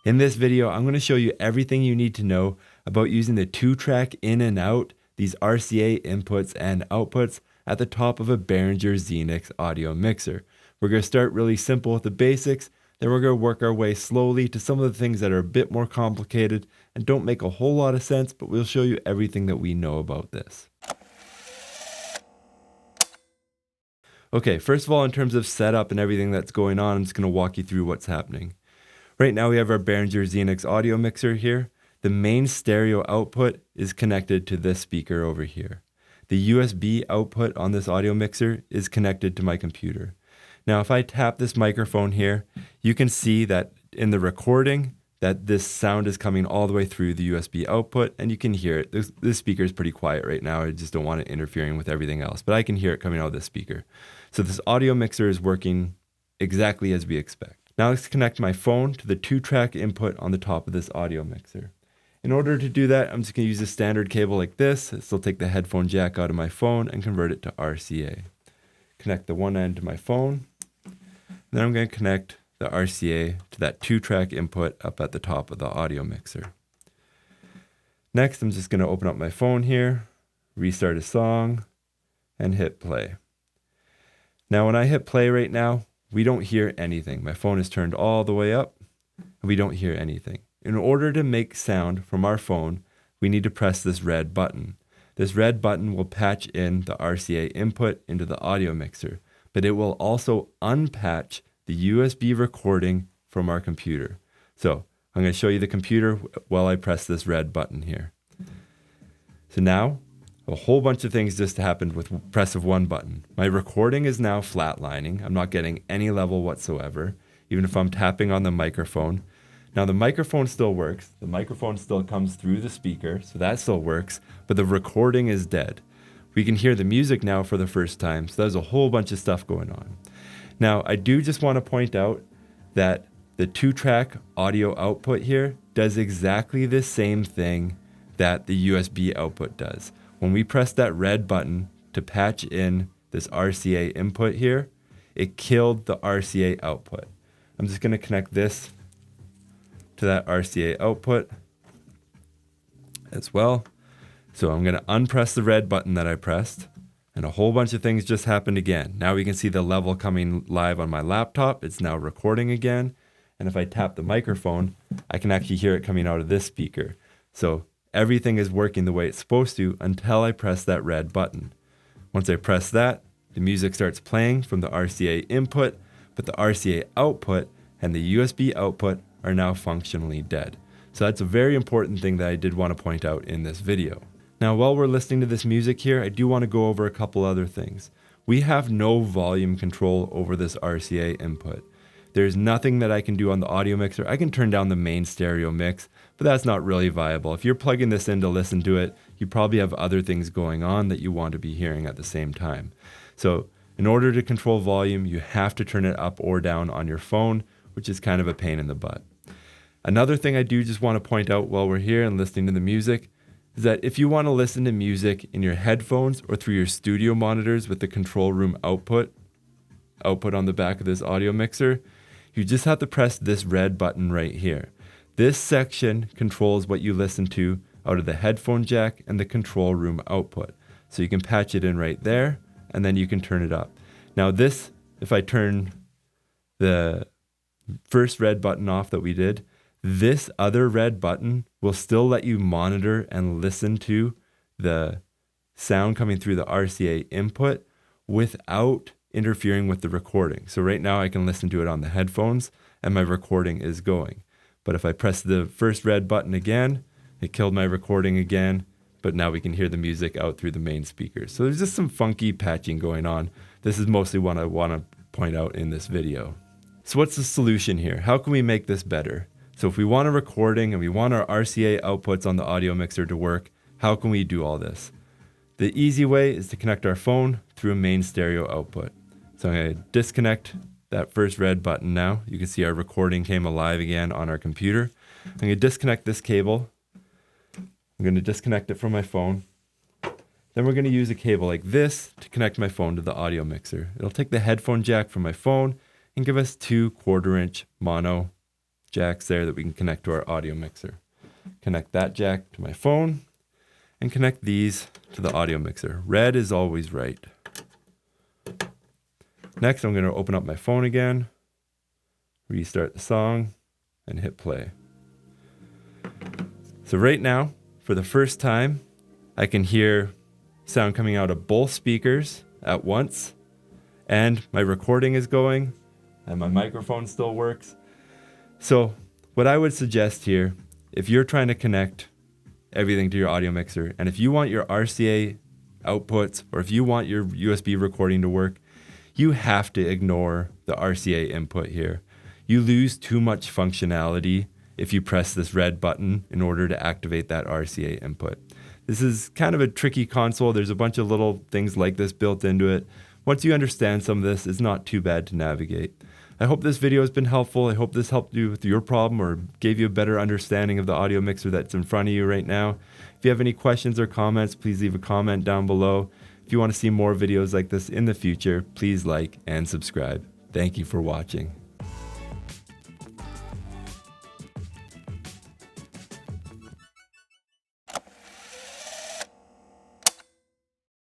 In this video, I'm going to show you everything you need to know about using the 2-track in and out, these RCA inputs and outputs at the top of a Behringer Xenyx audio mixer. We're going to start really simple with the basics, then we're going to work our way slowly to some of the things that are a bit more complicated and don't make a whole lot of sense, but we'll show you everything that we know about this. Okay, first of all, in terms of setup and everything that's going on, I'm just going to walk you through what's happening. Right now we have our Behringer Xenyx audio mixer here. The main stereo output is connected to this speaker over here. The USB output on this audio mixer is connected to my computer. Now if I tap this microphone here, you can see that in the recording that this sound is coming all the way through the USB output, and you can hear it. This speaker is pretty quiet right now. I just don't want it interfering with everything else, but I can hear it coming out of this speaker. So this audio mixer is working exactly as we expect. Now let's connect my phone to the 2-track input on the top of this audio mixer. In order to do that, I'm just going to use a standard cable like this. This will take the headphone jack out of my phone and convert it to RCA. Connect the one end to my phone. Then I'm going to connect the RCA to that 2-track input up at the top of the audio mixer. Next, I'm just going to open up my phone here, restart a song, and hit play. Now when I hit play right now, we don't hear anything. My phone is turned all the way up, and we don't hear anything. In order to make sound from our phone, we need to press this red button. This red button will patch in the RCA input into the audio mixer, but it will also unpatch the USB recording from our computer. So I'm going to show you the computer while I press this red button here. So now, a whole bunch of things just happened with press of one button. My recording is now flatlining. I'm not getting any level whatsoever, even if I'm tapping on the microphone. Now the microphone still works. The microphone still comes through the speaker, so that still works, but the recording is dead. We can hear the music now for the first time, so there's a whole bunch of stuff going on. Now I do just want to point out that the 2-track audio output here does exactly the same thing that the USB output does. When we press that red button to patch in this RCA input here, it killed the RCA output. I'm just going to connect this to that RCA output as well. So I'm going to unpress the red button that I pressed, and a whole bunch of things just happened again. Now we can see the level coming live on my laptop. It's now recording again. And if I tap the microphone, I can actually hear it coming out of this speaker. So everything is working the way it's supposed to until I press that red button. Once I press that, the music starts playing from the RCA input, but the RCA output and the USB output are now functionally dead. So that's a very important thing that I did want to point out in this video. Now, while we're listening to this music here, I do want to go over a couple other things. We have no volume control over this RCA input. There's nothing that I can do on the audio mixer. I can turn down the main stereo mix, but that's not really viable. If you're plugging this in to listen to it, you probably have other things going on that you want to be hearing at the same time. So in order to control volume, you have to turn it up or down on your phone, which is kind of a pain in the butt. Another thing I do just want to point out while we're here and listening to the music is that if you want to listen to music in your headphones or through your studio monitors with the control room output on the back of this audio mixer, you just have to press this red button right here. This section controls what you listen to out of the headphone jack and the control room output. So you can patch it in right there, and then you can turn it up. Now this, if I turn the first red button off that we did, this other red button will still let you monitor and listen to the sound coming through the RCA input without interfering with the recording. So right now I can listen to it on the headphones and my recording is going. But if I press the first red button again, it killed my recording again, but now we can hear the music out through the main speakers. So there's just some funky patching going on. This is mostly what I want to point out in this video. So what's the solution here? How can we make this better? So if we want a recording and we want our RCA outputs on the audio mixer to work, how can we do all this? The easy way is to connect our phone through a main stereo output. So I'm going to disconnect that first red button now. You can see our recording came alive again on our computer. I'm going to disconnect this cable. I'm going to disconnect it from my phone. Then we're going to use a cable like this to connect my phone to the audio mixer. It'll take the headphone jack from my phone and give us 2 1/4-inch mono jacks there that we can connect to our audio mixer. Connect that jack to my phone and connect these to the audio mixer. Red is always right. Next, I'm going to open up my phone again, restart the song, and hit play. So right now, for the first time, I can hear sound coming out of both speakers at once, and my recording is going, and my microphone still works. So what I would suggest here, if you're trying to connect everything to your audio mixer, and if you want your RCA outputs, or if you want your USB recording to work, you have to ignore the RCA input here. You lose too much functionality if you press this red button in order to activate that RCA input. This is kind of a tricky console. There's a bunch of little things like this built into it. Once you understand some of this, it's not too bad to navigate. I hope this video has been helpful. I hope this helped you with your problem or gave you a better understanding of the audio mixer that's in front of you right now. If you have any questions or comments, please leave a comment down below. If you want to see more videos like this in the future, please like and subscribe. Thank you for watching.